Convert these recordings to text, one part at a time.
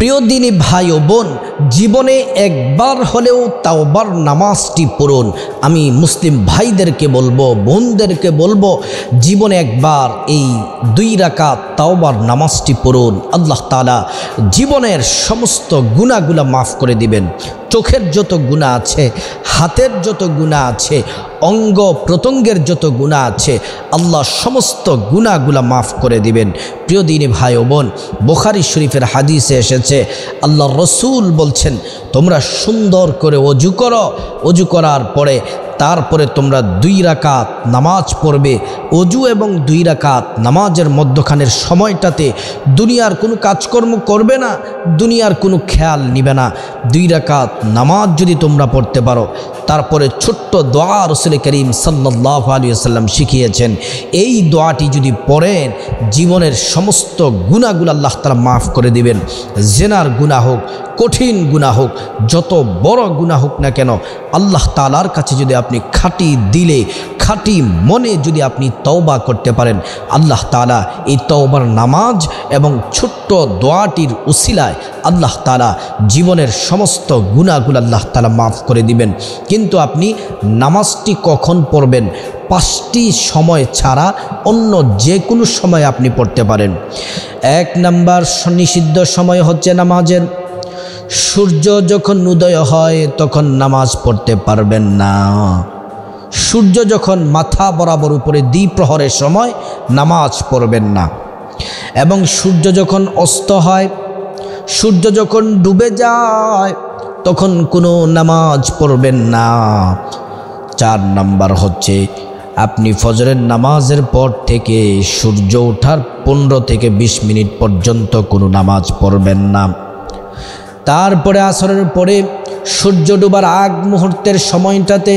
প্রিয় দিনী ভাই ও বোন, জীবনে একবার হলেও তাওবার নামাজটি পড়ুন। আমি মুসলিম ভাইদেরকে বলবো, বোনদেরকে বলবো, জীবনে একবার এই 2 রাকাত তাওবার নামাজটি পড়ুন। আল্লাহ তাআলা জীবনের সমস্ত গুনাহগুলো মাফ করে দিবেন। চোখের যত গুনাহ আছে, হাতের যত গুনাহ আছে, অঙ্গ প্রত্যঙ্গের যত গুনাহ আছে, আল্লাহ সমস্ত গুনাহগুলো মাফ করে দিবেন। প্রিয় দিনী ভাই ও বোন, বুখারী শরীফের হাদিসে এসেছে, আল্লাহ রসুল বলছেন, তোমরা সুন্দর করে ওযু করো, ওযু করার পরে তারপরে তোমরা 2 রাকাত নামাজ পড়বে। ওযু এবং 2 রাকাত নামাজের মধ্যখানের সময়টাতে দুনিয়ার কোনো কাজকর্ম করবে না, দুনিয়ার কোনো খেয়াল নিবে না। 2 রাকাত নামাজ যদি তোমরা পড়তে পারো, তারপরে ছোট্ট দোয়া রাসূল করিম সাল্লাল্লাহু আলাইহি ওয়াসাল্লাম শিখিয়েছেন, এই দোয়াটি যদি পড়েন, জীবনের সমস্ত গুনাহগুলো আল্লাহ তাআলা মাফ করে দিবেন। জিনার গুনাহ হোক, কঠিন গুনাহ হোক, যত বড় গুনাহ হোক না কেন, আল্লাহ তাআলার কাছে যদি আপনি খাঁটি দিলে, খাঁটি মনে যদি আপনি তওবা করতে পারেন, আল্লাহ তাআলা এই তওবার নামাজ এবং ছোট্ট দোয়াটির উসিলায় আল্লাহ তাআলা জীবনের সমস্ত গুনাহগুলো আল্লাহ তাআলা মাফ করে দিবেন। কিন্তু আপনি নামাজটি কখন পড়বেন? 5টি সময় ছাড়া অন্য যে কোনো সময় আপনি পড়তে পারেন। 1 নাম্বার নিষিদ্ধ সময় হচ্ছে নামাজের সূর্য যখন উদয় হয় তখন নামাজ পড়তে পারবেন না। সূর্য যখন মাথা বরাবর উপরে দ্বিপ্রহরের সময় নামাজ পড়বেন না। এবং সূর্য যখন অস্ত হয়, সূর্য যখন ডুবে যায়, তখন কোনো নামাজ পড়বেন না। 4 নাম্বার হচ্ছে, আপনি ফজরের নামাজের পর থেকে সূর্য ওঠার 15 থেকে 20 মিনিট পর্যন্ত কোনো নামাজ পড়বেন না। তারপরে আসরের পরে সূর্য ডুবার আগ মুহূর্তের সময়টাতে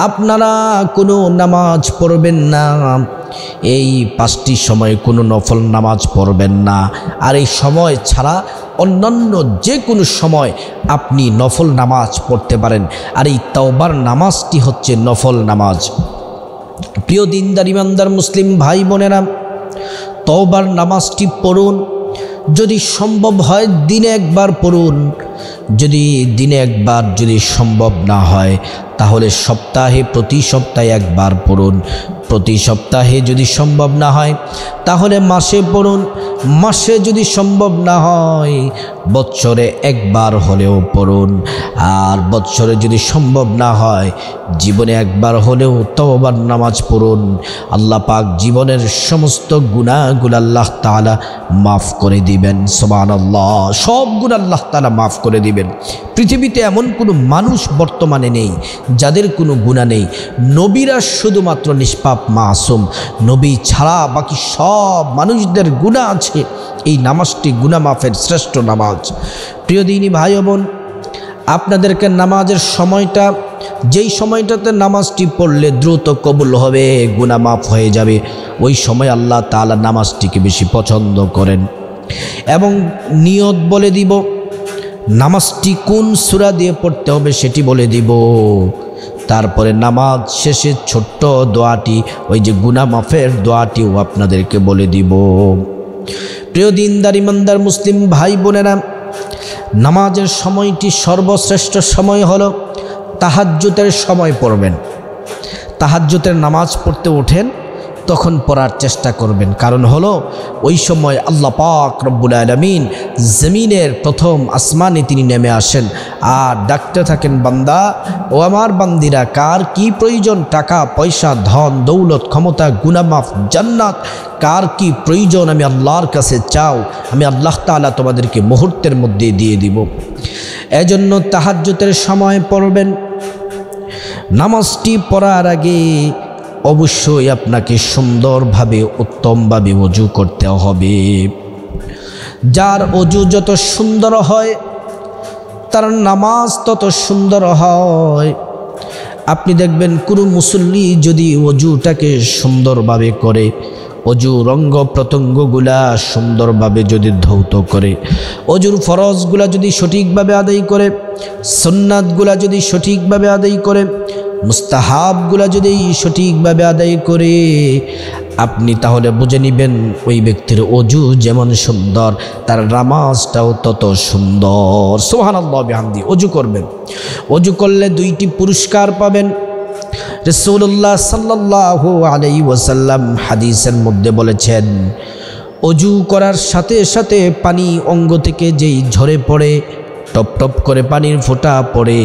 আপনারা কোনো নামাজ পড়বেন না। এই 5টি সময় কোনো নফল নামাজ পড়বেন না। আর এই সময় ছাড়া অন্যান্য যে কোনো সময় আপনি নফল নামাজ পড়তে পারেন। আর এই তাওবার নামাজটি হচ্ছে নফল নামাজ। প্রিয় দিনদার ইমানদার মুসলিম ভাই বোনেরা, তাওবার নামাজটি পড়ুন। যদি সম্ভব হয় দিনে একবার পড়ুন। যদি দিনে একবার যদি সম্ভব না হয়, তাহলে সপ্তাহে প্রতি সপ্তাহে একবার পড়ুন। প্রতি সপ্তাহে যদি সম্ভব না হয়, তাহলে মাসে পড়ুন। মাসে যদি সম্ভব না হয়, বৎসরে একবার হলেও পড়ুন। আর বৎসরে যদি সম্ভব না হয়, জীবনে একবার হলেও তওবার নামাজ পড়ুন। আল্লাহ পাক জীবনের সমস্ত গুনাহগুলো আল্লাহ তাআলা মাফ করে দিবেন। সুবহানাল্লাহ, সব গুনাহ আল্লাহ তাআলা মাফ করে দিবেন। পৃথিবীতে এমন কোনো মানুষ বর্তমানে নেই যাদের কোনো গুনাহ নেই। নবীরা শুধুমাত্র নিষ্পাপ মাসুম। নবী ছাড়া বাকি সব মানুষদের গুনাহ আছে। এই নামাজটি গুনাহ মাফের শ্রেষ্ঠ নামাজ। প্রিয় দিনী ভাই বোন, আপনাদেরকে নামাজের সময়টা, যেই সময়টাতে নামাজটি পড়লে দ্রুত কবুল হবে, গুনাহ মাফ হয়ে যাবে, ওই সময় আল্লাহ তাআলা নামাজটিকে বেশি পছন্দ করেন। এবং নিয়ত বলে দিব, নামাজটি কোন সূরা দিয়ে পড়তে হবে সেটি বলে দিব। তারপরে নামাজ শেষে ছোট্ট দোয়াটি, ওই যে গুনাহ মাফের দোয়াটিও আপনাদেরকে বলে দিব। প্রিয় দিনদার ইমানদার মুসলিম ভাই বোনেরা, নামাজের সময়টি সর্বশ্রেষ্ঠ সময় হলো তাহাজ্জুদের সময় পড়বেন। তাহাজ্জুদের নামাজ পড়তে ওঠেন, তখন পড়ার চেষ্টা করবেন। কারণ হলো ওই সময় আল্লাহ পাক রব্বুল আলামিন জমিনের প্রথম আসমানে তিনি নেমে আসেন আর ডাকতে থাকেন, বান্দা ও আমার বান্দিরা, কার কি প্রয়োজন? টাকা পয়সা, ধন দৌলত, ক্ষমতা, গুনাহ মাফ, জান্নাত, কার কি প্রয়োজন? আমি আল্লাহর কাছে চাও, আমি আল্লাহ তাআলা তোমাদেরকে মুহূর্তের মধ্যে দিয়ে দিব। এজন্য তাহাজ্জুদের সময় পড়বেন। নামাজটি পড়ার আগে অবশ্যই আপনাকে সুন্দরভাবে, উত্তমভাবে ওযু করতে হবে। যার ওযু যত সুন্দর হয়, তার নামাজ তত সুন্দর হয়। আপনি দেখবেন কোনো মুসল্লি যদি ওযুটাকে সুন্দরভাবে করে, অজুর অঙ্গ প্রত্যঙ্গগুলা সুন্দরভাবে যদি ধৌত করে, অজুর ফরজগুলা যদি সঠিকভাবে আদায় করে, সুন্নাতগুলা যদি সঠিকভাবে আদায় করে, মুস্তাহাবগুলা যদি সঠিকভাবে আদায় করে আপনি তাহলে বুঝে নেবেন ওই ব্যক্তির অজু যেমন সুন্দর তার নামাজটাও তত সুন্দর। সুবহানাল্লাহ বিহামদি। অজু করবেন, অজু করলে 2টি পুরস্কার পাবেন। রাসূলুল্লাহ সাল্লাল্লাহু আলাইহি ওয়াসাল্লাম হাদিসের মধ্যে বলেছেন, অজু করার সাথে সাথে পানি অঙ্গ থেকে যেই ঝরে পড়ে, টপ টপ করে পানির ফোঁটা পড়ে,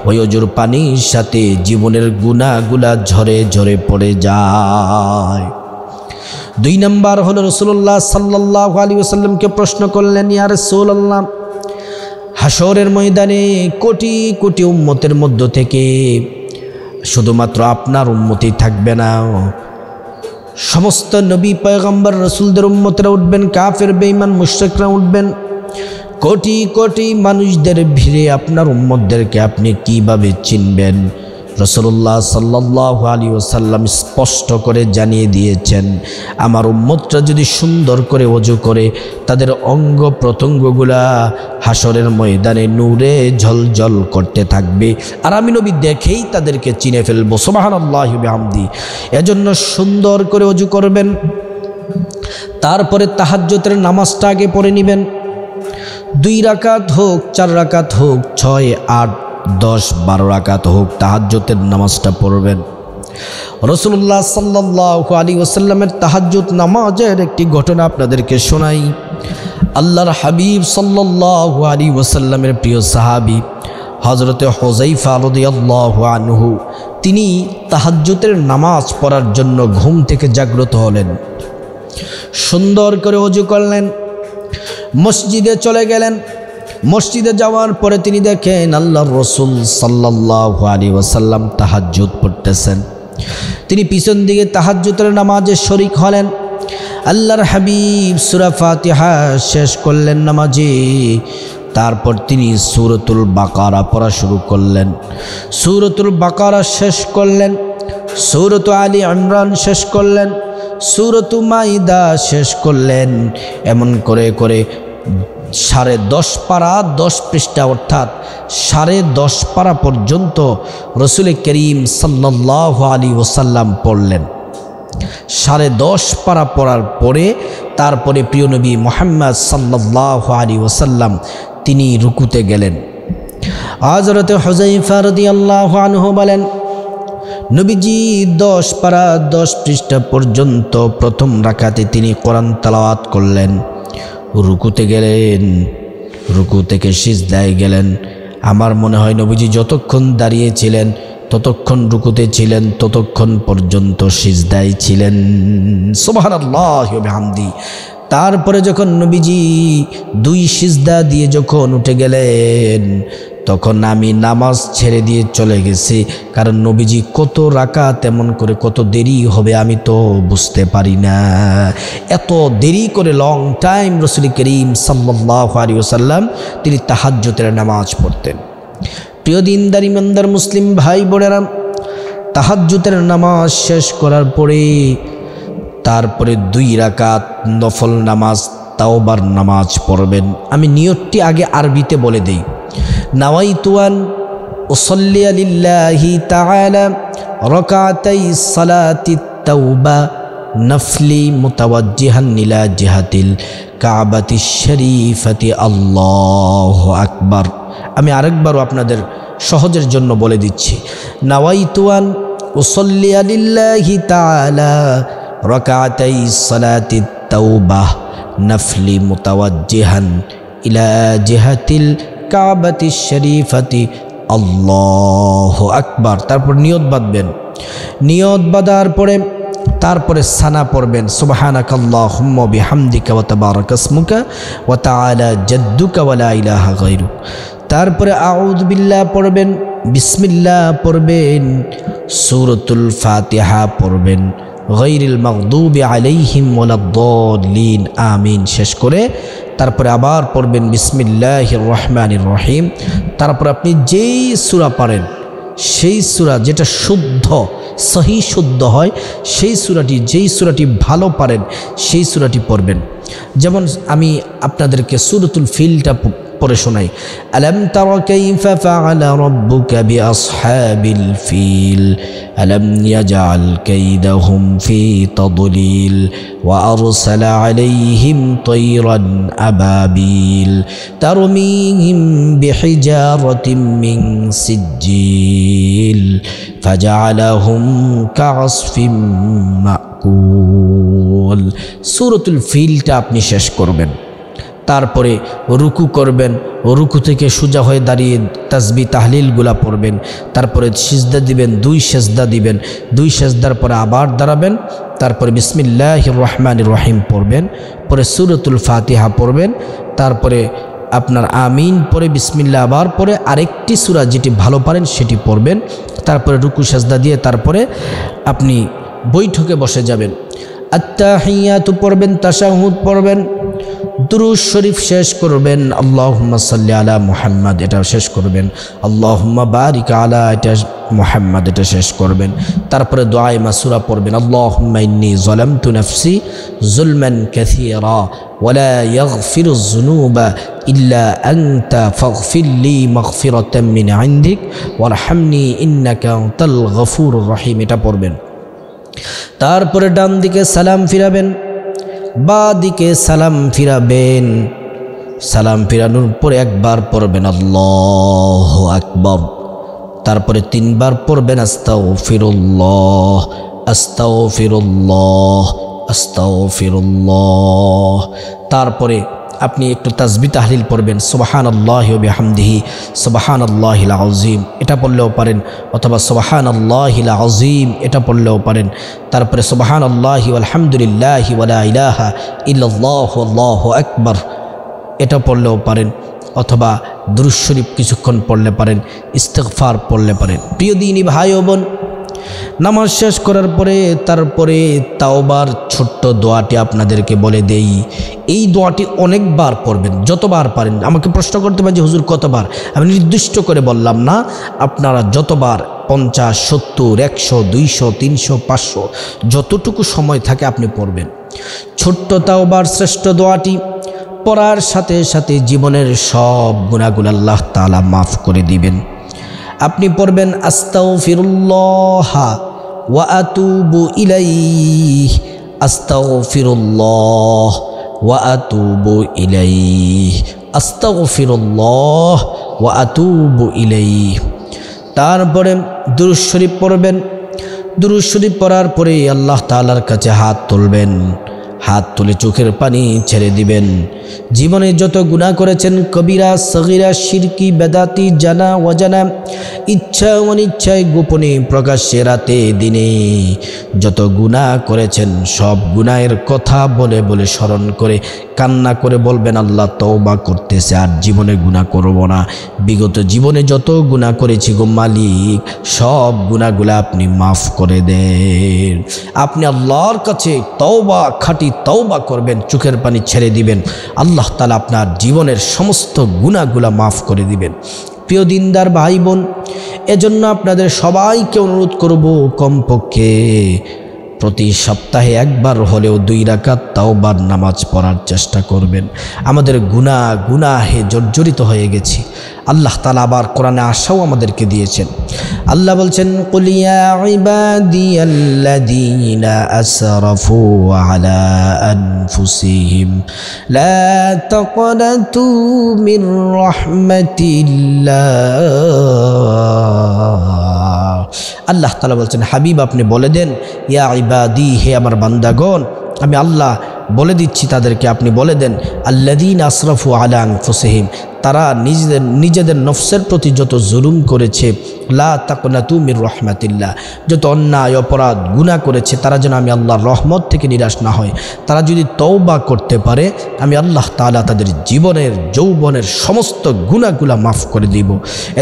ওই অজুর পানির সাথে জীবনের গুনাহগুলা ঝরে ঝরে পড়ে যায়। 2 নাম্বার হলো রাসূলুল্লাহ সাল্লাল্লাহু আলাইহি ওয়াসাল্লামকে প্রশ্ন করলেন, ইয়া রাসূলুল্লাহ, হাশরের ময়দানে কোটি কোটি উম্মতের মধ্য থেকে শুধুমাত্র আপনার উম্মতই থাকবে না, সমস্ত নবী পয়গম্বর রাসূলদের উম্মতরা উঠবেন, কাফের বেঈমান মুশরিকরা উঠবেন, কোটি কোটি মানুষদের ভিড়ে আপনার উম্মতদেরকে আপনি কিভাবে চিনবেন? রাসূলুল্লাহ সাল্লাল্লাহু আলাইহি ওয়াসাল্লাম স্পষ্ট করে জানিয়ে দিয়েছেন, আমার উম্মতরা যদি সুন্দর করে ওযু করে তাদের অঙ্গ প্রত্যঙ্গগুলা হাশরের ময়দানে নূরে ঝলঝল করতে থাকবে, আর আমি নবী দেখেই তাদেরকে চিনে ফেলবো। সুবহানাল্লাহি বিহামদি। এজন্য সুন্দর করে ওযু করবেন। তারপরে তাহাজ্জুদের নামাজটা আগে পড়ে নেবেন। 2 রাকাত হোক, 4 রাকাত হোক, 6, 8, 10, 12 রাকাত হোক, তাহাজ্জুদের নামাজটা পড়বেন। রাসূলুল্লাহ সাল্লাল্লাহু আলাইহি ওয়াসাল্লামের তাহাজ্জুদ নামাজের একটি ঘটনা আপনাদেরকে শোনাই। আল্লাহর হাবিব সাল্লাল্লাহু আলাইহি ওয়াসাল্লামের প্রিয় সাহাবী হযরতে হুযায়ফা রাদিয়াল্লাহু আনহু তিনি তাহাজ্জুদের নামাজ পড়ার জন্য ঘুম থেকে জাগ্রত হলেন, সুন্দর করে ওযু করলেন, মসজিদে চলে গেলেন। মসজিদে যাওয়ার পরে তিনি দেখেন আল্লাহর রাসূল সাল্লাল্লাহু আলাইহি ওয়াসাল্লাম তাহাজ্জুদ পড়তেছেন। তিনি পিছন দিকে তাহাজ্জুদের নামাজে শরীক হলেন। আল্লাহর হাবিব সূরা ফাতিহা শেষ করলেন নামাজে, তারপর তিনি সূরাতুল বাকারা পড়া শুরু করলেন। সূরাতুল বাকারা শেষ করলেন, সূরাতু আলী ইমরান শেষ করলেন, সূরাতু মাইদা শেষ করলেন। এমন করে করে 10.5 পারা 10 পৃষ্ঠা অর্থাৎ 10.5 পারা পর্যন্ত রাসূল করিম সাল্লাল্লাহু আলাইহি ওয়াসাল্লাম পড়লেন। 10.5 পারা পড়ার পরে তারপরে প্রিয় নবী মুহাম্মদ সাল্লাল্লাহু আলাইহি ওয়াসাল্লাম তিনি রুকুতে গেলেন। হযরত হুযায়ফা রাদিয়াল্লাহু আনহু বলেন, নবীজি 10 পারা 10 পৃষ্ঠা পর্যন্ত প্রথম রাকাতে তিনি কোরআন তেলাওয়াত করলেন, রুকুতে গেলেন, রুকু থেকে সিজদায় গেলেন। আমার মনে হয় নবীজি যতক্ষণ দাঁড়িয়েছিলেন ততক্ষণ রুকুতে ছিলেন, ততক্ষণ পর্যন্ত সিজদায় ছিলেন। সুবহানাল্লাহি ওয়া বিহামদি। তারপরে যখন নবীজি 2 সিজদা দিয়ে যখন উঠে গেলেন তখন আমি নামাজ ছেড়ে দিয়ে চলে গেছি, কারণ নবীজি কত রাকাত এমন করে কত দেরি হবে আমি তো বুঝতে পারি না। এত দেরি করে লং টাইম রাসূল করিম সাল্লাল্লাহু আলাইহি ওয়াসাল্লাম তিনি তাহাজ্জুদের নামাজ পড়তেন। প্রিয় দিনদার ইমানদার মুসলিম ভাই বোনেরা, তাহাজ্জুদের নামাজ শেষ করার পরে তারপরে 2 রাকাত নফল নামাজ তাওবার নামাজ পড়বেন। আমি নিয়তটি আগে আরবিতে বলে দেই। নাওয়াইতু আন উসাল্লি লিল্লাহি তাআলা রাকাতাই সালাতি তাওবা নফলি মুতাওয়াজ্জিহান ইলা জিহাতিল কাবাতিশ শরীফাতি আল্লাহু আকবার। আমি আরেকবারও আপনাদের সহজের জন্য বলে দিচ্ছি। নাওয়াইতু আন উসাল্লি লিল্লাহি তাআলা রাকাতাই সালাতি তাওবা নফলি মুতাওয়াজ্জিহান ইলা জিহাতিল কাবাতিশ শরীফাতি আল্লাহু আকবার। তারপর নিয়ত বাঁধবেন। নিয়ত বাঁধার পরে তারপরে সানা পড়বেন, সুবহানাকাল্লাহুম্মা বিহামদিকা ওয়া তাবারাকা ইসমুকা ওয়া তাআলা জাদ্দুকা ওয়া লা ইলাহা গায়রুক। তারপরে আউযু বিল্লাহ পড়বেন, বিসমিল্লাহ পড়বেন, সূরাতুল ফাতিহা পড়বেন, গায়রিল মাগদুবি আলাইহিম ওয়ালাদ-দাল্লিন আমিন শেষ করে তারপরে আবার পড়বেন বিসমিল্লাহির রহমানির রহিম। তারপর আপনি যেই সূরা পারেন সেই সূরা যেটা শুদ্ধ সহি শুদ্ধ হয় সেই সূরাটি, যেই সূরাটি ভালো পারেন সেই সূরাটি পড়বেন। যেমন আমি আপনাদেরকে সূরাতুল ফিলটা পরে শোনাই। আলাম তারা কাইফা ফাআলা রাব্বুকা বিআসহাবিল ফিল আলাম ইয়াজআল কাইদাহুম ফি তাদলিল ওয়া আরসালা আলাইহিম তায়রান আবাবিল তারমিহিম বিহিজারাতিন মিন সিজ্জিল ফাজআলাহুম কাআসফিম মাকুল। সূরাতুল ফিলটা আপনি শেষ করবেন, তারপরে রুকু করবেন, রুকু থেকে সোজা হয়ে দাঁড়িয়ে তাসবিহ তাহলিলগুলা পড়বেন, তারপরে সিজদা দিবেন, 2 সিজদা দিবেন, 2 সিজদার পরে আবার দাঁড়াবেন, তারপরে বিসমিল্লাহির রহমানির রহিম পড়বেন, পরে সূরাতুল ফাতিহা পড়বেন, তারপরে আপনার আমিন পরে বিসমিল্লাহ আবার পরে আরেকটি সূরা যেটি ভালো পারেন সেটি পড়বেন, তারপরে রুকু সিজদা দিয়ে তারপরে আপনি বৈঠকে বসে যাবেন। আত্তাহিয়াতু পড়বেন, তাশাহুদ পড়বেন, দুরূদ শরীফ শেষ করবেন, আল্লাহুম্মা সাল্লি আলা মুহাম্মাদ এটা শেষ করবেন, আল্লাহুম্মা বারিক আলা এটা মুহাম্মাদ এটা শেষ করবেন, তারপরে দোয়ায়ে মাসুরা পড়বেন, আল্লাহুম্মা ইন্নী যালামতু নাফসি যুলমান কাসীরা ওয়া লা ইয়াগফিরুয যুনুবা ইল্লা আনতা ফাগফিরলি মাগফিরাতাম মিন ইনদিক ওয়ারহামনি ইন্নাকা আনতাল গফুরুর রহিম এটা পড়বেন। তারপরে ডান দিকে সালাম ফিরাবেন, বা দিকে সালাম ফিরাবেন, সালাম ফিরানোর পরে একবার পড়বেন আল্লাহু আকবার, তারপরে 3 বার পড়বেন আস্তাগফিরুল্লাহ আস্তাগফিরুল্লাহ আস্তাগফিরুল্লাহ। তারপরে আপনি একটু তাসবিহ তাহলিল পড়বেন, সুবহানাল্লাহি ওয়া বিহামদিহি সুবহানাল্লাহিল আযীম এটা পড়লেও পারেন, অথবা সুবহানাল্লাহিল আযীম এটা পড়লেও পারেন, তারপরে সুবহানাল্লাহি ওয়ালহামদুলিল্লাহি ওয়া লা ইলাহা ইল্লাল্লাহু আল্লাহু আকবার এটা পড়লেও পারেন, অথবা দুরূদ শরীফ কিছুক্ষণ পড়লে পারেন, ইস্তিগফার পড়লে পারেন। প্রিয় দিনী ভাই ও বোন, নামাজ শেষ করার পরে তারপরে তাওবার ছোট্ট দোয়াটি আপনাদেরকে বলে দেই। এই দোয়াটি অনেকবার পড়বেন, যতবার পারেন। আমাকে প্রশ্ন করতে পারেন যে হুজুর কতবার, আমি নির্দিষ্ট করে বললাম না, আপনারা যতবার 50, 70, 100, 200, 300, 500 যতটুকু সময় থাকে আপনি পড়বেন। ছোট্ট তাওবার শ্রেষ্ঠ দোয়াটি পড়ার সাথে সাথে জীবনের সব গুনাহগুলো আল্লাহ তাআলা মাফ করে দিবেন। আপনি পড়বেন আস্তাগফিরুল্লাহ ওয়া আতুবু ইলাইহি আস্তাগফিরুল্লাহ ওয়া আতুবু ইলাইহি আস্তাগফিরুল্লাহ ওয়া আতুবু ইলাইহি। তারপরে দুরূদ শরীফ পড়বেন, দুরূদ শরীফ পড়ার পরে আল্লাহ তাআলার কাছে হাত তুলবেন, হাত তুলে চোখের পানি ছেড়ে দিবেন। জীবনে যত গুনাহ করেছেন, কবিরা সগীরা শিরকি বেদাতি জানা অজানা, ইচ্ছা অনিচ্ছায় গোপনে প্রকাশ্যে রাতে দিনে যত গুনাহ করেছেন সব গুনাহের কথা বলে বলে স্মরণ করে কান্না করে বলবেন আল্লাহ তওবা করতেছে, আর জীবনে গুনাহ করব না। বিগত জীবনে যত গুনাহ করেছি গো মালিক, সব গুনাহগুলো আপনি মাফ করে দেন। আপনি আল্লাহর কাছে তওবা, খাঁটি তওবা করবেন, চোখের পানি ছেড়ে দিবেন, আল্লাহ তাআলা আপনার জীবনের সমস্ত গুনাহগুলো মাফ করে দিবেন। প্রিয় দিনদার ভাই বোন, এজন্য আপনাদের সবাইকে অনুরোধ করব, কমপক্ষে প্রতি সপ্তাহে একবার হলেও 2 রাকাত তাওবার নামাজ পড়ার চেষ্টা করবেন। আমাদের গুনাহে জর্জরিত হয়ে গেছি। আল্লাহ তাআলা আবার কোরআনে আশাও আমাদেরকে দিয়েছেন। আল্লাহ বলছেন, কুল ইয়া ইবাদিয়াল্লাযীনা আসরাফু আলা আনফুসিহিম লা তাকনাতু মির রাহমাতিল্লাহ। আল্লাহ তাআলা বলছেন, হাবিব আপনি বলে দেন, ইয়া ইবাদি, হে আমার বান্দাগণ, আমি আল্লাহ বলে দিচ্ছি তাদেরকে, আপনি বলে দেন, আল্লাযীনা আসরাফু আলা আনফুসিহিম, তারা নিজেদের নফসের প্রতি যত জুলুম করেছে, লা তাকনাতু মির রাহমাতিল্লাহ, যত অন্যায় অপরাধ গুনাহ করেছে, তারা যেন আমি আল্লাহর রহমত থেকে নিরাশ না হয়। তারা যদি তওবা করতে পারে, আমি আল্লাহ তাআলা তাদের জীবনের যৌবনের সমস্ত গুনাহগুলা মাফ করে দিব।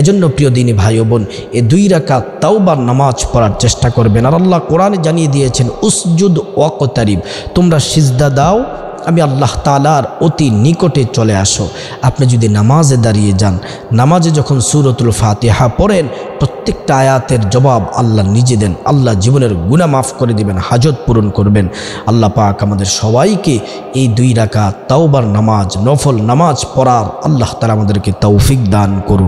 এজন্য প্রিয় দিনী ভাই ও বোন, এই 2 রাকাত তাওবার নামাজ পড়ার চেষ্টা করবেন। আর আল্লাহ কোরআনে জানিয়ে দিয়েছেন, উসজুদ ওয়াকতারিব, তোমরা সিজদা দাও আমি আল্লাহ তাআলার অতি নিকটে চলে আসো। আপনি যদি নামাজে দাঁড়িয়ে যান, নামাজে যখন সূরাতুল ফাতিহা পড়েন, প্রত্যেকটা আয়াতের জবাব আল্লাহ নিজে দেন। আল্লাহ জীবনের গুনাহ মাফ করে দিবেন, হাজত পূরণ করবেন। আল্লাহ পাক আমাদের সবাইকে এই 2 রাকাত তাওবার নামাজ, নফল নামাজ পড়ার আল্লাহ তাআলা আমাদেরকে তৌফিক দান করুন।